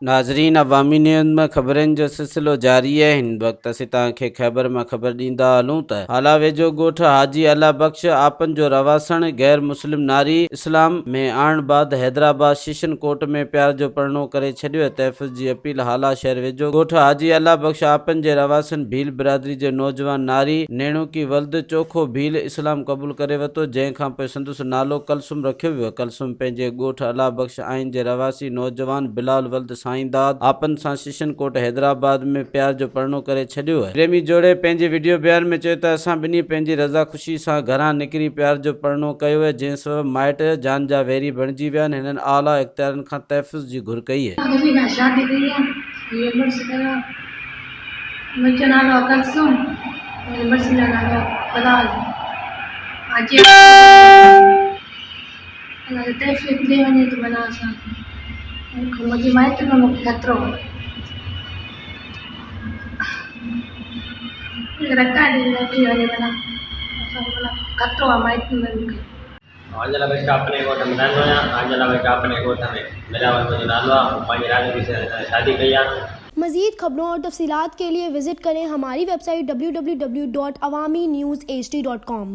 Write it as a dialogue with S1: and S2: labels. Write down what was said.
S1: नाज़रीन, अवामी न्यूज़ में ख़बरनि जो सिलसिलो जारी है। हिन वक़्त असीं तव्हांखे ख़ैबर में ख़बर ॾींदा हलूं त हाला वेझो ॻोठ हाजी अला बख़्श आपन जो रवासण गैर मुस्लिम नारी इस्लाम में आणण बाद हैदराबाद सेशन कोर्ट में प्यार जो परिणो करे छॾियो। तहफ़्फ़ुज़ जी अपील। हाला शहर वेझो ॻोठ हाजी अला बख़्श आपन जे रवासण भील बिरादरी जे नौजवान नारी नेणुकी वल्द चोखो भील इस्लाम क़बूल करे वरितो, जंहिंखां पोइ संदसि नालो कलसुम रखियो वियो। कलसुम पंहिंजे ॻोठ अला बख़्श आइन जे रवासी नौजवान बिलाल वल्द साईंदाद आपन सां सेशन कोर्ट हैदराबाद में प्यार जो परिणो करे छॾियो आहे। प्रेमी जोड़े पंहिंजे वीडियो बयान में चयो त असां ॿिन्ही पंहिंजी रज़ा ख़ुशी सां घरां निकिरी प्यार जो परिणो कयो आहे, जंहिं सबबि माइट जान जा वैरी बणिजी विया आहिनि। हिननि आला इख़्तियारनि खां तहफ़्फ़ुज़ जी घुर कई आहे।
S2: मुझे माइट में मुझे खतरो रखा नहीं वाले बना खतरो है माइट में मुझे
S3: आंजला बेटा अपने गोठ में नानो या आंजला बेटा अपने गोठ में मिलावट मुझे नानो पांच राज से शादी कई।
S4: मज़ीद खबरों और तफसीलात के लिए विजिट करें हमारी वेबसाइट www.awamiNewsHD.com।